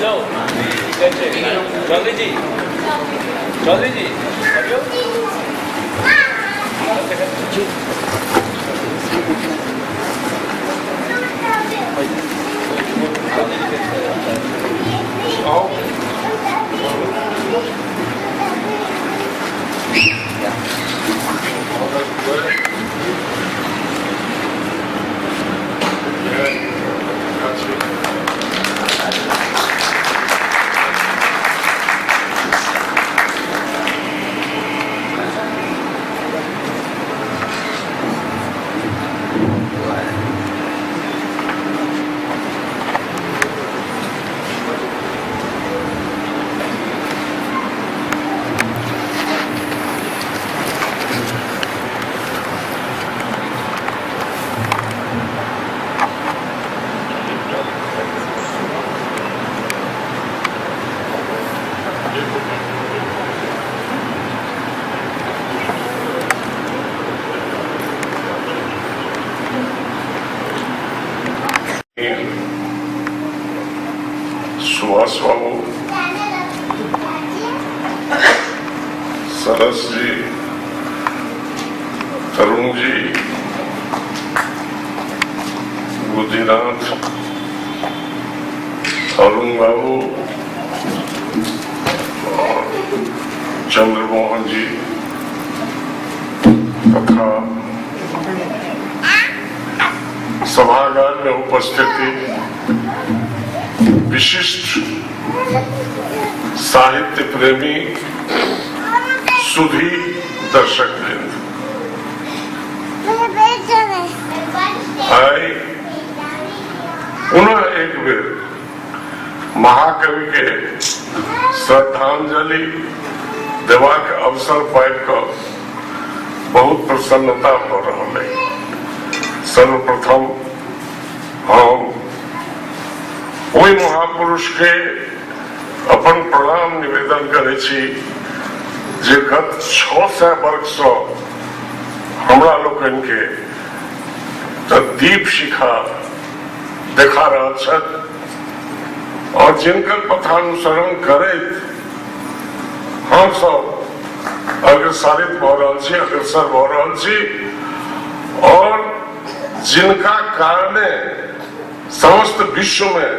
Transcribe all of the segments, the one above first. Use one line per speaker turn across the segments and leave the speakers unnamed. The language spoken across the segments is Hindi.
जाओ जल्दी जी
सुहास बाबू, सरस जी, तरुण जी, बुद्धिनाथ, अरुण बाबू और चंद्रमोहन जी तथा सभागार में उपस्थित विशिष्ट साहित्य प्रेमी सुधी दर्शक वृंद, आई पुनः एक बेर महाकवि के श्रद्धांजलि देवाक अवसर पाबि कऽ बहुत प्रसन्नता भऽ रहल है। सर्वप्रथम हम ओहि महापुरुष के अपन प्रणाम निवेदन करै छी जे गत 600 वर्ष से हमरा लोकन के दीप शिखा देखा रहल छथि और जिनकर पथानुसरण करैत हम सब अग्रसरित भऽ रहल छी, अग्रसर भऽ रहल छी और जिनका कारणे समस्त विश्व में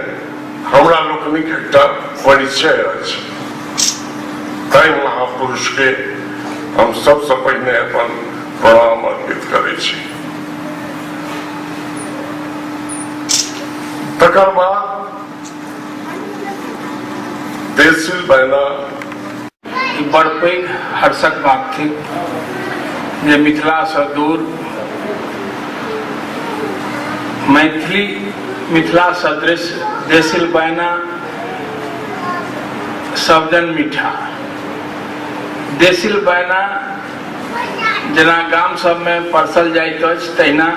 हमरा लोकनिक एकटा परिचय अछि। ताहि महापुरुष के हम सबसे पहिने अपन प्रणाम अर्पित करै छी। तकर बाद देसिल बैना
बड़ पैघ हर्षक बात थी जे मिथिला से दूर मैथिली मिथिला सदृश देसिल बैना सबजन मीठा। देसिल बैना जेना गाम सब में परसल जाइत अछि तहिना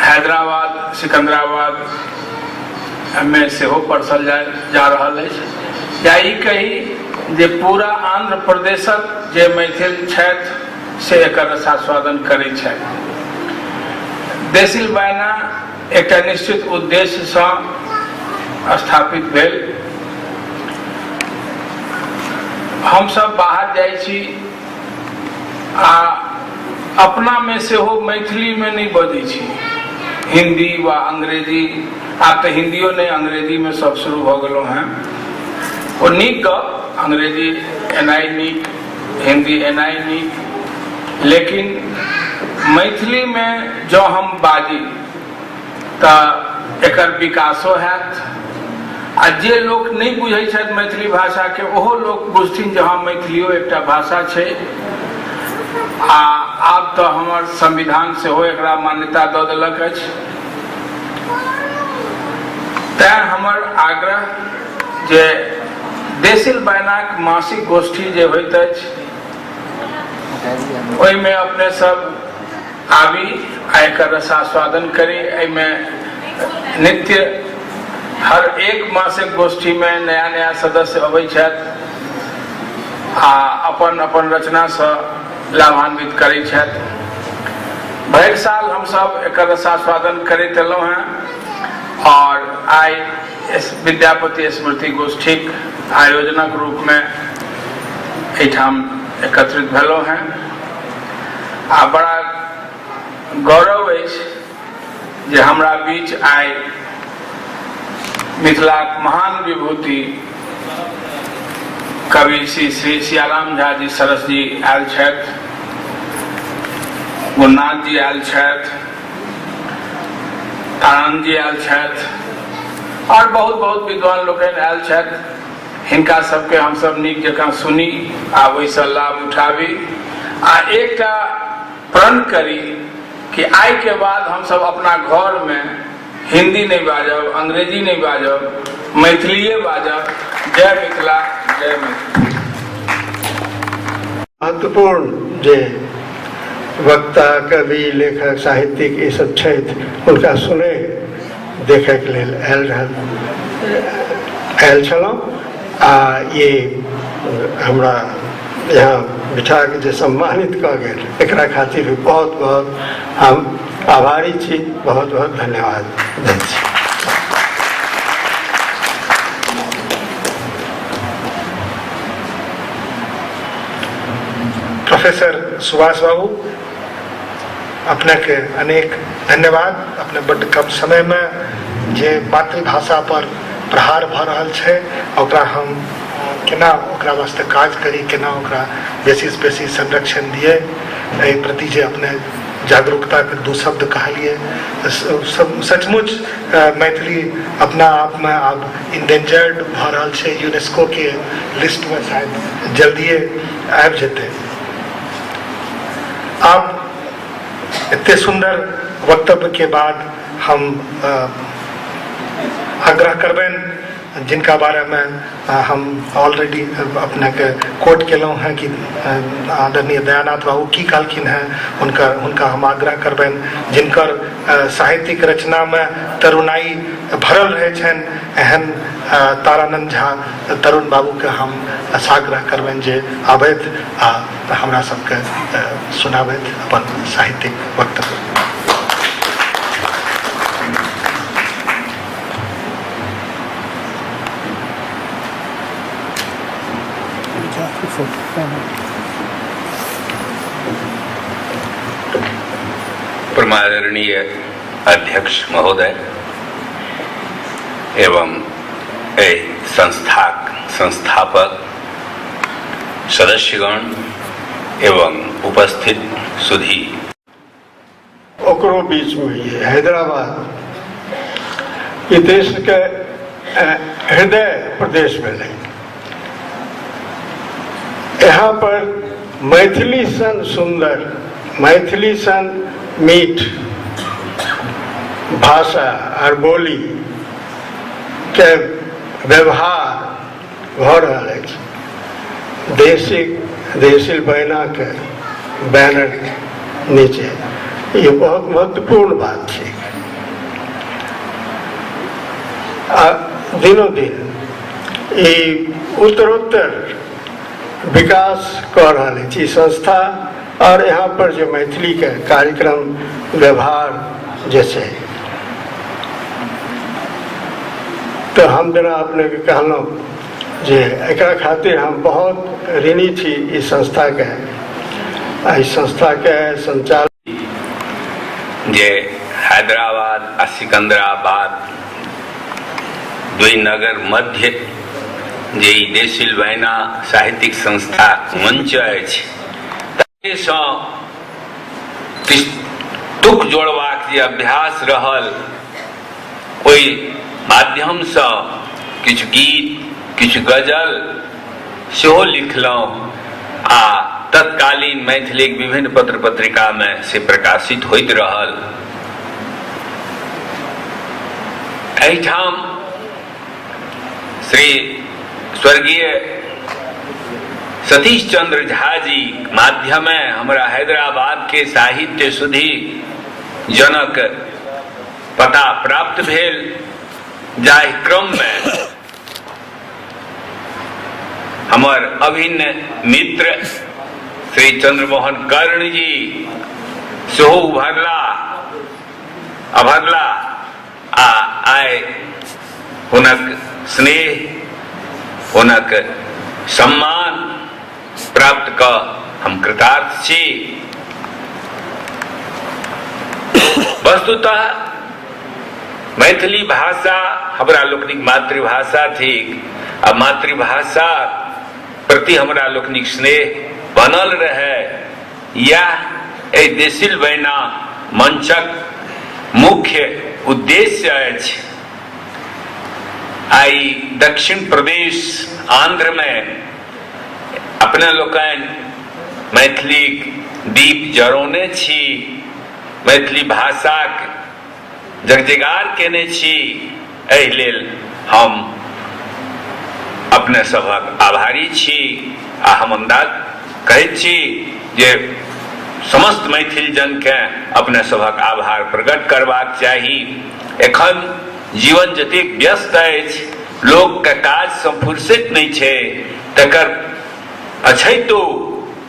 हैदराबाद सिकंदराबाद में सेहो परसल जा रहल अछि। या ई कही जे पूरा आंध्र प्रदेशक जे मैथिल छथि से एकर रसास्वादन करैत छथि। देसिल बैना एकटा निश्चित उद्देश्य से स्थापित भेल। हम सब बाहर जाइ छी आ अपना में सेहो मैथिली में नहीं बजै छी, हिंदी व अंग्रेजी। आब तो हिंदियो नहीं अंग्रेजी में सब शुरू हो गए हैं। वो नीक गप, अंग्रेजी एनाई नीक, हिंदी एनाई नीक, लेकिन मैथिली में जो हम बाजी तो एकर विकासो हैत आ जे लोग नहीं बुझै छथि मैथिली भाषा के ओहो लोग बुझथिन जे हाँ मैथिलियो एकटा भाषा छै। आ आब तो हमर संविधान से हो एकरा मान्यता दऽ देलक अछि। तैं हमर आग्रह जे देसिल बैनाक मासिक गोष्ठी जे होइत अछि ओहि में अपने सब आबी आ एकर रसास्वादन करी। में नित्य हर एक मासिक गोष्ठी में नया नया सदस्य अबै छथि आ अपन अपन रचना से लाभान्वित करै छथि। भरि साल हम सब एकर रसास्वादन करैत एलहुं हैं और आइ विद्यापति स्मृति गोष्ठीक आयोजनक रूप में एठाम एकत्रित भेलो हैं आ बड़ा गौरव अछि जे हमरा बीच आइ मिथिलाक महान विभूति कवि श्री सियाराम झा जी सरस जी आयल छथि, गुरुनाथ जी आयल छथि, आनंद जी आयल छथि और बहुत बहुत विद्वान लोग आयल छथि। हिनका सबके हम सब नीक जकाँ सुनी आ ओहिसँ लाभ उठाबी आ एकटा प्रण करी कि आइ के बाद हम सब अपना घर में हिंदी नहीं बाजब, अंग्रेजी नहीं बाजब, मैथिलीए बाजब। जय मिथिला, जय मिथिला।
महत्वपूर्ण जे वक्ता, कवि, लेखक, साहित्यिक ये सब छथि हुनका सुने देखे के लेल आयल छलहुँ आ ये हमरा यहाँ बिठा के जे सम्मानित कऽ गेल एकरा खातिर बहुत बहुत हम आभारी छी, बहुत बहुत धन्यवाद दै छी।
प्रोफेसर सुभाष बाबू अपने के अनेक धन्यवाद। अपने बड्ड कम समय में जे मातृभाषा पर प्रहार भऽ रहल छै ओकरा हम केना ओकरा वास्ते काज करी, केना ओकरा बेसी से बेसी संरक्षण दिए, एहि प्रति जे अपने जागरूकता के दू शब्द कहलिए, सचमुच मैथिली अपना आप में अब इंडेंजर्ड भऽ रहल छै। यूनेस्को के लिस्ट में शायद जल्दिए आबि जेतै। अब इतने सुंदर वक्तव्य के बाद हम आग्रह करबेन जिनका बारे में हम ऑलरेडी अपने के कोट केलहुँ हैं कि आदरणीय दयानाथ बाबू की कहलखिन हैं, उनका हम आग्रह करबेन जिनकर साहित्यिक रचना में तरुणाई भरल रहे छन, एहन तारानंद झा तरुण बाबू के हम आग्रह करबेन जे आबैत आ हमरा सबके सुनाबैत अपन साहित्यिक वक्तव्य।
परमादरणीय अध्यक्ष महोदय एवं संस्थापक सदस्यगण एवं उपस्थित सुधी,
ओकरो बीच में ये हैदराबाद ये देश के हृदय प्रदेश में नहीं, यहाँ पर मैथिली सन सुंदर, मैथिली सन मीठ भाषा और बोली के व्यवहार भऽ रहल अछि। देशील बहना के बैनर नीचे ये बहुत महत्वपूर्ण बात है। दिनों दिन ये उत्तरोत्तर विकास कर रहा है संस्था और यहाँ पर जो मैथिली के कार्यक्रम व्यवहार जैसे, तो हम जरा अपने के कहलहुँ जे एकरा खातिर हम बहुत ऋणी छी इस संस्था के संचालन
जे हैदराबाद आ सिकंदराबाद दुई नगर मध्य जे देशील बहना साहित्यिक संस्था मंच अछि ताहिसँ तुक जोड़बाक जे अभ्यास रहल, ओहि माध्यमसँ किछु गीत किछु गजल सेहो लिखलहुँ आ तत्कालीन मैथिलीक विभिन्न पत्र पत्रिका में से प्रकाशित होइत रहल। एहिठाम श्री स्वर्गीय सतीश चंद्र झा जी माध्यमे हमरा हैदराबाद के साहित्य सुधी जनक पता प्राप्त भेल, जाहि क्रम में हमर अभिन्न मित्र श्री चंद्रमोहन कर्ण जी सेहो अभरला आ आइ हुनक स्नेह, हुनक सम्मान प्राप्त कऽ हम कृतार्थ छी। वस्तुतः मैथिली भाषा हमरा लोकनिक मातृभाषा थिक आ मातृभाषा प्रति हमरा लोकनिक स्नेह बनल रहे। यह एहि देसिल बैना मंचक मुख्य उद्देश्य अछि। आई दक्षिण प्रदेश आंध्र में अपना लोकनि मैथिली दीप जरौने छी, मैथिली भाषाक जगजगार केने छी। एहि लेल हम अपने सभक आभारी छी आ हम अंदाज कहैत छी जे समस्त मैथिल जन के अपने सभक आभार प्रकट करबाक चाही। एखन जीवन जतेक व्यस्त अछि, लोक के काज सँ फुर्सत नहीं छै, तकर अछैतो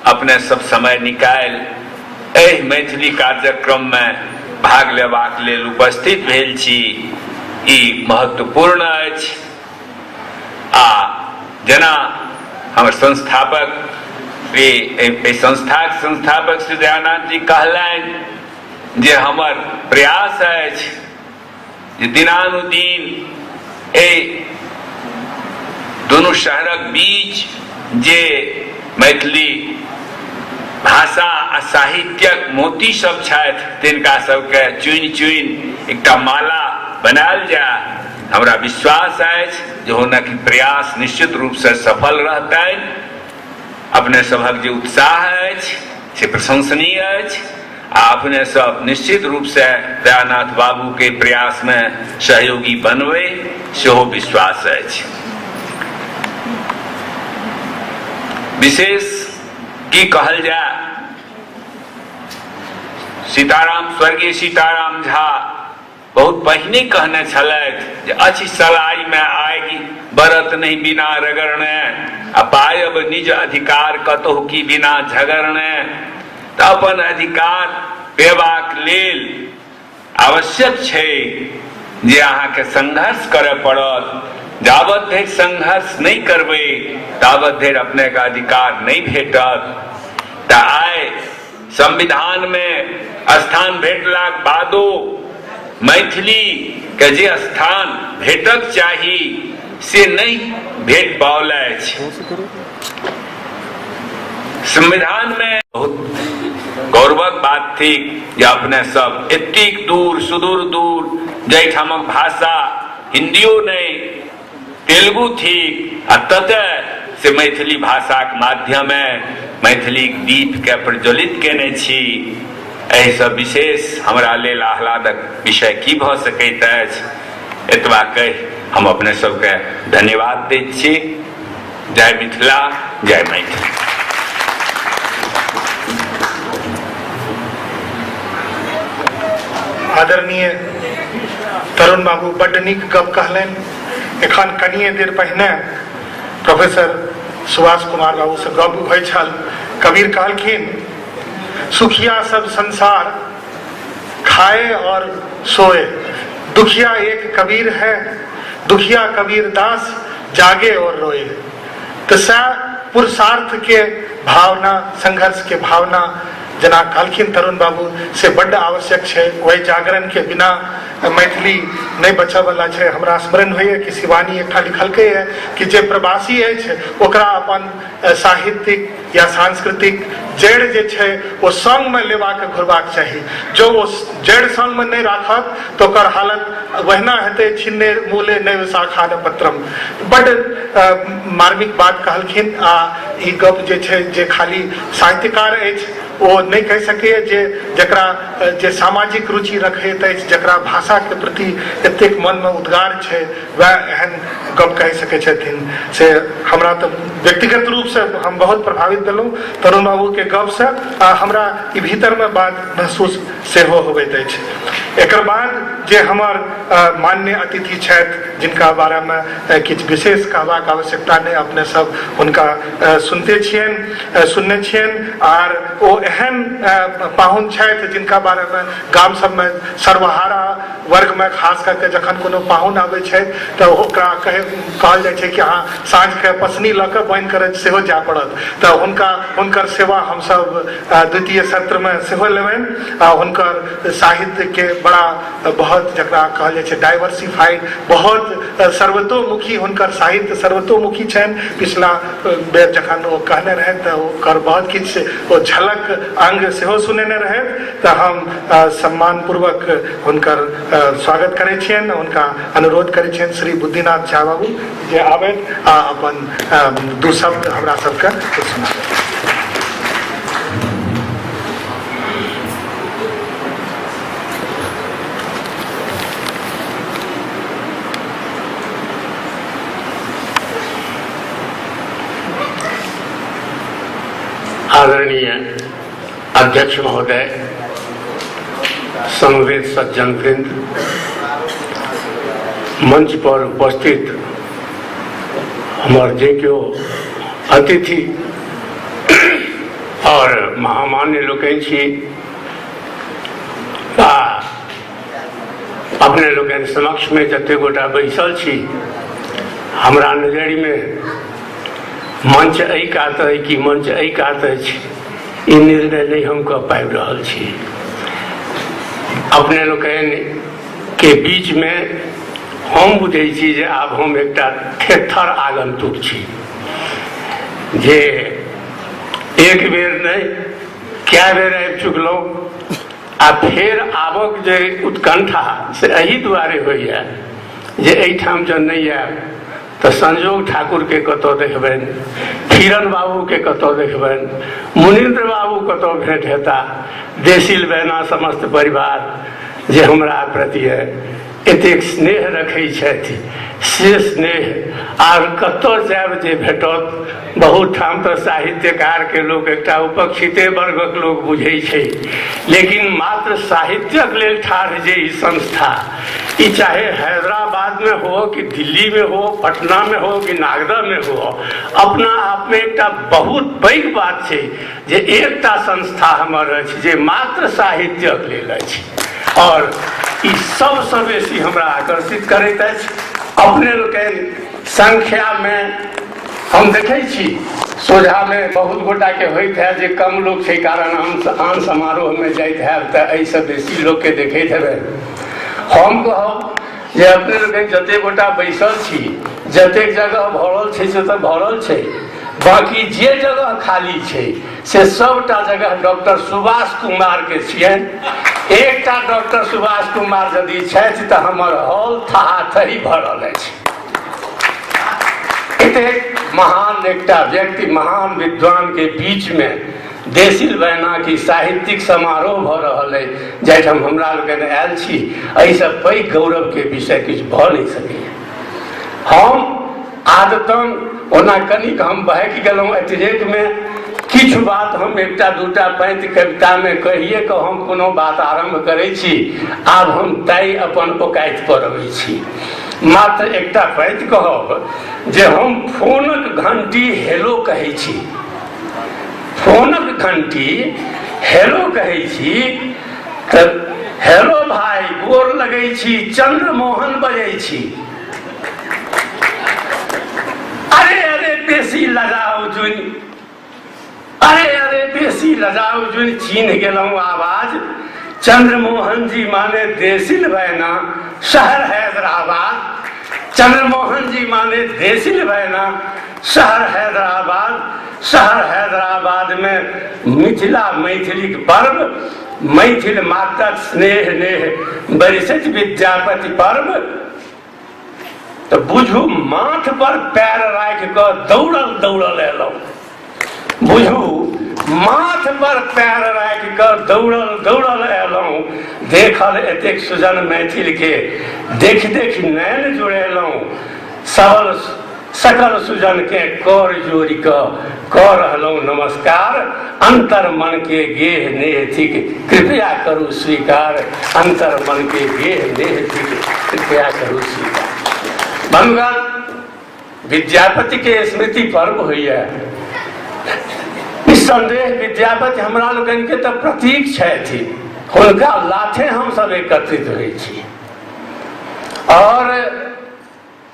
अपने सब समय निकालि एहि मैथिली कार्यक्रम में भाग लेबाक लेल उपस्थित भेल छी। ई महत्वपूर्ण अछि। आ जेना हमर संस्थापक संस्थाक संस्थापक श्री दयानंद जी कहलनि जे हमर प्रयास अछि जे दिनानुदिन एहि दुनू शहरक बीच जे मैथिली भाषा आ साहित्यक मोती सब छथि तिनका सबके चुनि चुनि एकटा माला बनायल जाय। हमरा विश्वास अछि जे हुनक प्रयास निश्चित रूप से सफल रहतनि। अपने सभक जे उत्साह अछि से प्रशंसनीय अछि आ अपने सब निश्चित रूप से दयानाथ बाबू के प्रयास में सहयोगी बनबै सेहो विश्वास अछि। विशेष की कहल जाय, सीताराम स्वर्गीय सीताराम झा बहुत पहिने कहने छलथि जे अछि सलाई में आगि बरत नहीं बिना रगड़ने, आ पायब निज अधिकार कतहु की बिना झगड़ने। तऽ अपन अधिकार पेबाक लेल आवश्यक छै जे अहाँके संघर्ष करय पड़त। जाबत धरि संघर्ष नहीं करबै ताबत धरि अपने का अधिकार नहीं भेटत। तऽ आइ संविधान में स्थान भेटलाक बादो मैथिली के जे स्थान भेटक चाही से नहीं भेट पाओल अछि। संविधान में बहुत गौरवक बात थी जे अपने सब एतेक दूर सुदूर दूर जाहिठामक भाषा हिंदियो नहीं तेलुगु थी आ ततः से मैथिली भाषाक माध्यमे मैथिली दीप के प्रज्वलित केने छी। एहि सब विशेष हमरा लेल आह्लादक विषय की भऽ सकैत अछि। एतबा कहि हम अपने सबके धन्यवाद दैत छी। जय मिथिला, जय मैथिली।
आदरणीय तरुण बाबू बड्ड नीक गप कहलनि। एखन कनिए देर पहिने प्रोफेसर सुभाष कुमार बाबू से गप होइ छल। कबीर कहलखिन सुखिया सब संसार खाए और सोए, दुखिया एक कबीर है, दुखिया कबीर दास जागे और रोए। तो सा पुरुषार्थ के भावना, संघर्ष के भावना जना कहलखिन तरुण बाबू से बड्ड आवश्यक है। वही जागरण के बिना मैथिली नहीं बचय वाला है। हमरा स्मरण होइए कि शिवानी एकटा लिखलकै है कि जे प्रवासी है ओकरा अपन साहित्यिक या सांस्कृतिक जड़ जे छै वो संग में लेबाक घुरबाक चाही। जो वो जड़ संग में नहीं राखत तो ओकर हालत वहिना हेतै, छिन्ने मूले नैव शाखा न पत्रम। बड्ड मार्मिक बात कहलखिन। आ ई गप जे छै जे खाली साहित्यकार अछि वो नहीं कह सके जे जकरा जे सामाजिक रुचि रखैत अछि, जकरा भाषा के प्रति एतेक मन में उद्गार छै, वह एहन गप कह सकै छथिन। से हमरा तो व्यक्तिगत रूप से हम बहुत प्रभावित भेलहुँ तरुण बाबू के गप से। हमरा ई भीतर में बात महसूस सेहो होबैत अछि। एकर बाद जे हमर मान्य अतिथि छथि जिनका बारे में किछु विशेष कहबाक आवश्यकता नहीं, अपने सब हुनका सुनते छियनि, सुनने छियनि, आर ओ एहन पाहुन छथि जिनका बारे में गाम सब में सर्वहारा वर्ग में खास करके जखन कोनो पाहुन आबै छथि तऽ ओकरा कहल जाइ छै कि अहाँ साँझ के पसनी लऽ कऽ बान्हि कर सेहो जाय पड़त, तऽ हुनकर सेवा हमसब द्वितीय सत्र में सेहो लेबनि। हुनकर साहित्य के बड़ा बहुत जकरा कहल जाइ छै डाइवर्सिफाइड, बहुत सर्वतोमुखी, हुनकर साहित्य सर्वतोमुखी छनि। पिछला बेर जखन ओ कहने रहै तऽ ओकर बहुत किछु झलक अंग सेहो सुनेने रहै, तऽ हम सम्मानपूर्वक हुनकर स्वागत करै छियनि, हुनका अनुरोध करै छियनि श्री बुद्धिनाथ झा बाबू जे आबथि आ अपन दू शब्द हमरा सबके सुनाबथि।
आदरणीय अध्यक्ष महोदय, समवेत सज्जन वृंद, मंच पर उपस्थित हमार जे क्यों अतिथि और महामान्य लोकन छी, अपने लोकन समक्ष में जते गोटा बैसल छी, हमरा नजरि में मंच एहि कात है कि मंच एहि कात अछि, ई निर्णय नहीं हम कह पाबि रहल छी। अपने लोकन के बीच में हम बुझै छी जे आब हम एकटा थेथर आगंतुक छी, जे एक बेर नहीं क्या बेर आबि चुकलहुँ, आ फेर आबक जे उत्कंठा से एहि दुआरे होइए जे एहिठाम जब नहीं आयब तो संजोग ठाकुर के कतौ देखबनि, किरण बाबू के कतौ देखबनि, मुनीन्द्र बाबू कतौ भेंट हेता, देशील बहना समस्त परिवार जे हमरा प्रति एतेक स्नेह रखै छथि, से स्नेह आर कतौ जायब जे भेटत। बहुत ठाम तो साहित्यकार के लोग एकटा उपक्षिते वर्गक लोग बुझै छै, लेकिन मात्र साहित्यक लेल ठाढ़ जे ई संस्था, ई चाहे हैदराबाद में हो कि दिल्ली में हो, पटना में हो कि नागदा में हो, अपना आप में एकटा बहुत पैघ बात छै जे एकटा संस्था हमर अछि जे मात्र साहित्यक लेल अछि, और ई सबसँ बेसी हमरा आकर्षित करैत अछि। अपने लोकनि संख्या में हम देखै छी, सोझा में बहुत गोटा के होइत है जे कम लोग छै कारण हम आन समारोह में जाइत हैब तऽ एहिसँ बेसी लोग के देखैत हेबै। हम कहब जे अपने लोकनि जते गोटा बैसल छी, जतेक जगह भरल छै से तऽ भरल छै, बाकी जे जगह खाली छै से सबटा जगह डॉक्टर सुभाष कुमार के छियनि। एकटा डॉक्टर सुभाष कुमार यदि छथि तऽ हमर हॉल थहाथही भरल अछि। एतेक महान एकटा व्यक्ति, महान विद्वान के बीच में देशील बहना की साहित्यिक समारोह भ रहल है, जाहिठाम हमरा लोकनि आयल छी, एहिसँ पैघ गौरव के विषय किछु भऽ नहि सकैए। हम आदतन ओना कनिक हम बहक गेलहुँ अतिरेक में, किछु बात हम एकटा दूटा पंक्ति कविता में कहिए कऽ हम कोनो बात आरंभ करै छी। आब हम ताई अपन औकाति पर अबै छी। मात्र एकटा पंक्ति कहब जे हम फोनक घंटी हेलो कहै छी, फोनक घंटी हेलो कहै छी तऽ हेलो भाई गोर लगै छी, चंद्रमोहन बजै छी। अरे अरे बेसी लगाओ जुन, अरे अरे बेसी लगाओ जुन, चिन्ह गेलहुँ आवाज। चंद्रमोहन जी माने देशील बहना, शहर हैदराबाद। चंद्रमोहन जी माने देशील बहना, शहर हैदराबाद। शहर हैदराबाद में मिथिला मैथिलीक पर्व, मैथिल मातक स्नेह नेह बरिसैत विद्यापति पर्व। तो बुझू माथ पर पैर राखि कऽ दौड़ल दौड़ल एलहुँ, बुझू माथ पर पैर राखि कऽ दौड़ल दौड़ल एलहुँ। देखल एतेक सुजन मैथिल के, देख देख नैन जुड़ेलहुँ। सबल सकल सुजन के कर जोड़ी कर रहलहुँ नमस्कार, अंतर मन के गेह नेह थिक कृपया करू स्वीकार, अंतर मन के गेह नेह थिक कृपया करू स्वीकार। बंधुगण, विद्यापति के स्मृति पर्व होइए। निस्संदेह विद्यापति हमरा लोगन के तो प्रतीक छथि, हुनका लाथे हम सब एकत्रित होइ छी। और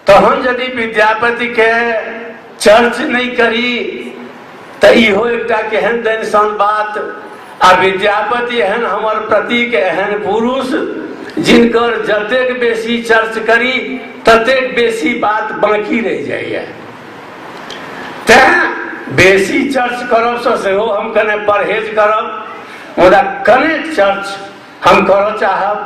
तहन यदि विद्यापति के चर्च नहीं करी तो इहो एकटा केहन दैनसन बात। आ विद्यापति एहन हमर प्रतीक, एहन पुरुष जिनकर जतेक बेसी चर्च करी ततेक बेसी बात बाकी रह जाइए। तें बेसी चर्च करब से हम कने परहेज करब, मुदा कने चर्च हम करऽ चाहब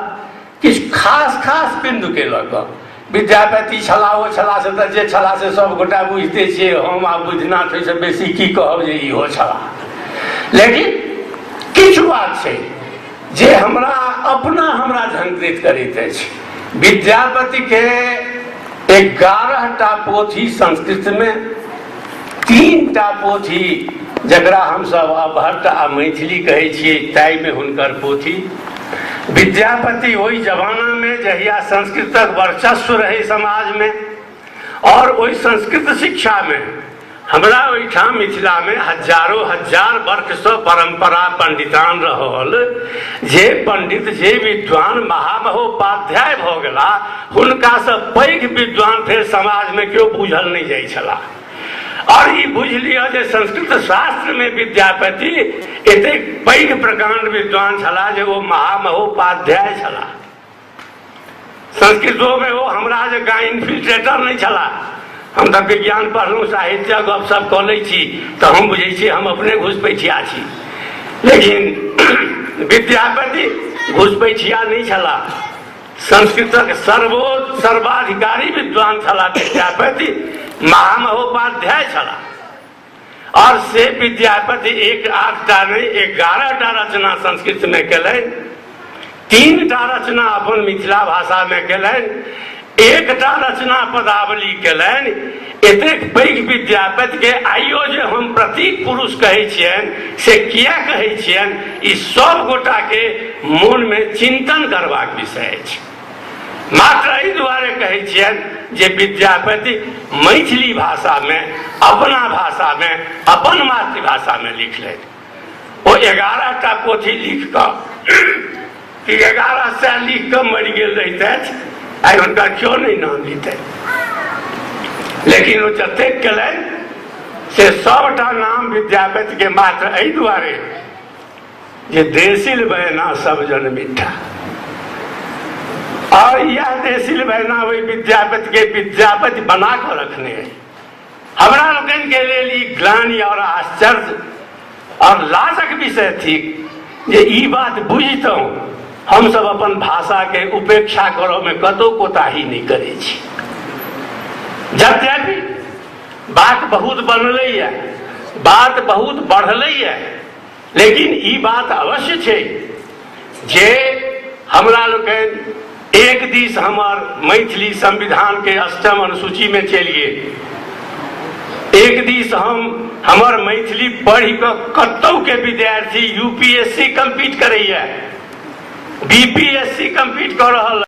किछु खास खास बिंदु के लऽ कऽ। विद्यापति छला ओ छला से तऽ जे छला से सब गोटा बुझिते छियै, हम आब बुझना से बेसी की कहब जे इहो छला। लेकिन किछु बात छै जे हमरा झंकृत करैत अछि। विद्यापति के 11टा पोथी संस्कृत में, 3टा पोथी जकरा हमसब अभट्ट आ मैथिली कहै छियै ताहि में हुनकर पोथी। विद्यापति ओहि जमाना में जहिया संस्कृतक वर्चस्व रहे समाज में, और ओहि संस्कृत शिक्षा में हमरा ओहिठाम मिथिला में हजारों हजार वर्ष से परंपरा पंडितान रहल, जे पंडित जे विद्वान महामहोपाध्याय भ गेला, हुनका से पैघ विद्वान फिर समाज में क्यों बुझल नहीं जाइ छला। और ये बुझ लिया जे संस्कृत शास्त्र में विद्यापति एतेक पैघ प्रकांड विद्वान छला जे वो महामहोपाध्याय छला। संस्कृतो में वो हमरा जकाँ इन्फिल्ट्रेटर नहीं छला। हम तो विज्ञान पढ़लहुँ, साहित्य गपशप कऽ लै छी तो हम बुझै छी हम अपने घुसपैठिया छी, लेकिन विद्यापति घुसपैठिया नहीं छला। संस्कृतक सर्वाधिकारी विद्वान छला विद्यापति, महामहोपाध्याय छला। और से विद्यापति 8टा नहीं 11टा रचना संस्कृत में केलनि, 3टा रचना अपन मिथिला भाषा में केलनि, 1टा रचना पदावली केलनि। एतेक पैघ विद्यापति के आइयो जे हम प्रतीक पुरुष कहै छियनि से किया कहै छियनि, ई सब गोटा के मन में चिंतन करबाक विषय अछि। मात्र एहि दुआरे कहै छियनि जे विद्यापति मैथिली भाषा में, अपना भाषा में, अपन मातृभाषा में लिखलनि। ओ 11टा पोथी लिख कऽ 1100 लिख कऽ मरि गेल रहितथि, आइ हुनका क्यों नहीं नाम लिते। लेकिन वो जतेक केलनि से सबटा नाम विद्यापति के मात्र एहि दुआरे जे देसिल बहना सब जन मिठा। और यह देसिल बहना वही विद्यापति के विद्यापति बना कर रखने हैं। हमरा लोगन के लिए ग्लानि और आश्चर्य और लाजक विषय थी जे ई बात बुझितौं हम सब अपन भाषा के उपेक्षा करो में कतो कोताही नहीं करे छी। यद्यपि बात बहुत बनलै है, बात बहुत बढ़लै है, लेकिन ई बात अवश्य छै जे हमरा लोगन एक दिस हमर मैथिली संविधान के 8म अनुसूची में चलिए, एक दिस हमर मैथिली पढ़ि कऽ कतौ के विद्यार्थी यूपीएससी कम्पीट करैया, बीपीएससी कम्पीट कर रहल